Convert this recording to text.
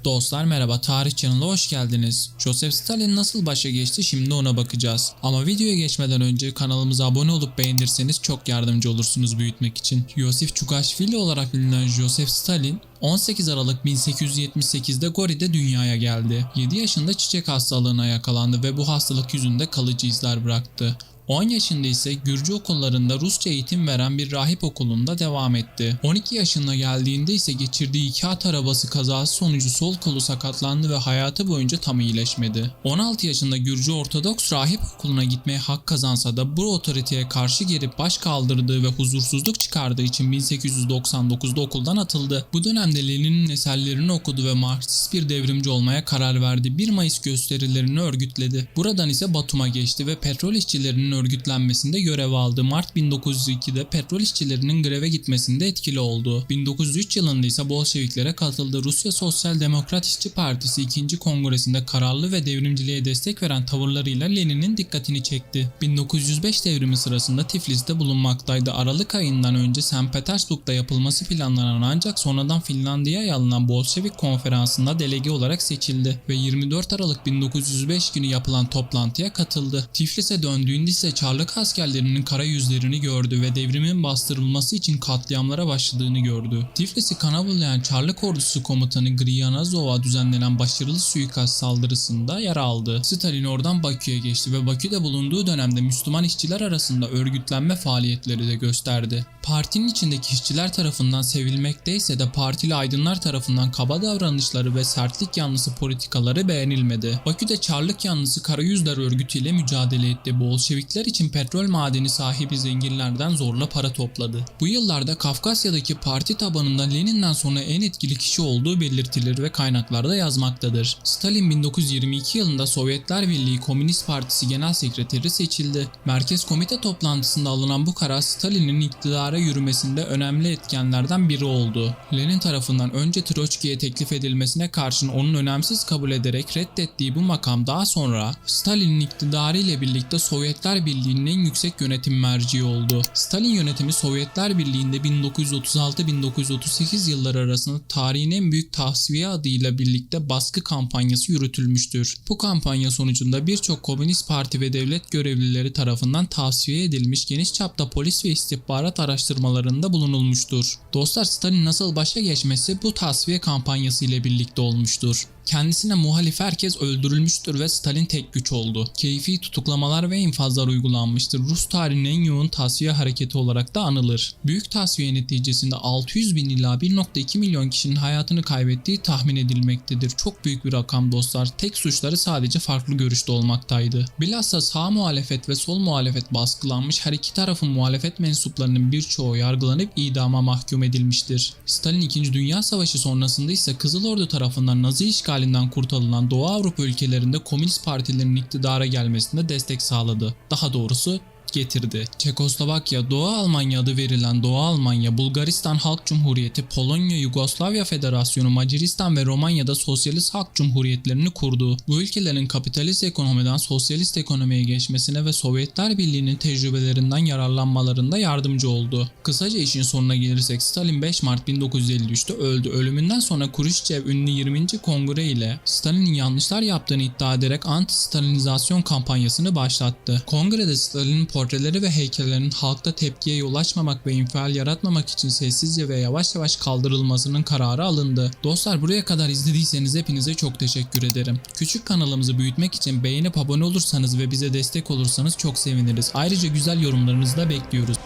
Dostlar merhaba, Tarih Channel'a hoş geldiniz. Joseph Stalin nasıl başa geçti, şimdi ona bakacağız. Ama videoya geçmeden önce kanalımıza abone olup beğenirseniz çok yardımcı olursunuz büyütmek için. Yosif Çukaşvili olarak bilinen Joseph Stalin 18 Aralık 1878'de Gori'de dünyaya geldi. 7 yaşında çiçek hastalığına yakalandı ve bu hastalık yüzünde kalıcı izler bıraktı. 10 yaşında ise Gürcü okullarında Rusça eğitim veren bir rahip okulunda devam etti. 12 yaşına geldiğinde ise geçirdiği 2 at arabası kazası sonucu sol kolu sakatlandı ve hayatı boyunca tam iyileşmedi. 16 yaşında Gürcü Ortodoks rahip okuluna gitmeye hak kazansa da bu otoriteye karşı gelip baş kaldırdığı ve huzursuzluk çıkardığı için 1899'da okuldan atıldı. Bu dönemde Lenin'in eserlerini okudu ve Marksist bir devrimci olmaya karar verdi. 1 Mayıs gösterilerini örgütledi. Buradan ise Batum'a geçti ve petrol işçilerinin örgütlenmesinde görev aldı. Mart 1902'de petrol işçilerinin greve gitmesinde etkili oldu. 1903 yılında ise Bolşeviklere katıldı. Rusya Sosyal Demokrat İşçi Partisi 2. Kongresinde kararlı ve devrimciliğe destek veren tavırlarıyla Lenin'in dikkatini çekti. 1905 devrimi sırasında Tiflis'te bulunmaktaydı. Aralık ayından önce St. Petersburg'da yapılması planlanan ancak sonradan Finlandiya'ya alınan Bolşevik konferansında delege olarak seçildi ve 24 Aralık 1905 günü yapılan toplantıya katıldı. Tiflis'e döndüğünde ise Çarlık askerlerinin kara yüzlerini gördü ve devrimin bastırılması için katliamlara başladığını gördü. Tiflis'i kana bulayan Çarlık ordusu komutanı Griyanazov'a düzenlenen başarılı suikast saldırısında yer aldı. Stalin oradan Bakü'ye geçti ve Bakü'de bulunduğu dönemde Müslüman işçiler arasında örgütlenme faaliyetleri de gösterdi. Partinin içindeki işçiler tarafından sevilmekteyse de partili aydınlar tarafından kaba davranışları ve sertlik yanlısı politikaları beğenilmedi. Bakü'de Çarlık yanlısı Kara Yüzler örgütüyle mücadele etti. Bolşevikler için petrol madeni sahibi zenginlerden zorla para topladı. Bu yıllarda Kafkasya'daki parti tabanında Lenin'den sonra en etkili kişi olduğu belirtilir ve kaynaklarda yazmaktadır. Stalin 1922 yılında Sovyetler Birliği Komünist Partisi Genel Sekreteri seçildi. Merkez Komite toplantısında alınan bu karar Stalin'in iktidara yürümesinde önemli etkenlerden biri oldu. Lenin tarafından önce Troçki'ye teklif edilmesine karşın onun önemsiz kabul ederek reddettiği bu makam daha sonra Stalin'in iktidarı ile birlikte Sovyetler Birliği'nin en yüksek yönetim merciği oldu. Stalin yönetimi Sovyetler Birliği'nde 1936-1938 yılları arasında tarihin en büyük tahsiye adıyla birlikte baskı kampanyası yürütülmüştür. Bu kampanya sonucunda birçok komünist parti ve devlet görevlileri tarafından tavsiye edilmiş geniş çapta polis ve istihbarat araştırmalarında bulunulmuştur. Dostlar, Stalin nasıl başa geçmesi bu tasfiye kampanyası ile birlikte olmuştur. Kendisine muhalif herkes öldürülmüştür ve Stalin tek güç oldu. Keyfi tutuklamalar ve infazlar uygulanmıştır. Rus tarihinin en yoğun tasfiye hareketi olarak da anılır. Büyük tasfiye neticesinde 600 bin ila 1,2 milyon kişinin hayatını kaybettiği tahmin edilmektedir. Çok büyük bir rakam dostlar. Tek suçları sadece farklı görüşte olmaktaydı. Bilhassa sağ muhalefet ve sol muhalefet baskılanmış, her iki tarafın muhalefet mensuplarının birçoğu yargılanıp idama mahkum edilmiştir. Stalin 2. Dünya Savaşı sonrasında ise Kızıl Ordu tarafından Nazi işgalinden kurtarılan Doğu Avrupa ülkelerinde komünist partilerin iktidara gelmesine destek sağladı. Daha doğrusu getirdi. Çekoslovakya, Doğu Almanya adı verilen Doğu Almanya, Bulgaristan Halk Cumhuriyeti, Polonya, Yugoslavya Federasyonu, Macaristan ve Romanya'da Sosyalist Halk Cumhuriyetlerini kurdu. Bu ülkelerin kapitalist ekonomiden sosyalist ekonomiye geçmesine ve Sovyetler Birliği'nin tecrübelerinden yararlanmalarında yardımcı oldu. Kısaca işin sonuna gelirsek Stalin 5 Mart 1953'te öldü. Ölümünden sonra Kruşçev ünlü 20. Kongre ile Stalin'in yanlışlar yaptığını iddia ederek anti-Stalinizasyon kampanyasını başlattı. Kongrede Stalin'in portreleri ve heykellerin halkta tepkiye yol açmamak ve infial yaratmamak için sessizce ve yavaş yavaş kaldırılmasının kararı alındı. Dostlar, buraya kadar izlediyseniz hepinize çok teşekkür ederim. Küçük kanalımızı büyütmek için beğenip abone olursanız ve bize destek olursanız çok seviniriz. Ayrıca güzel yorumlarınızı da bekliyoruz.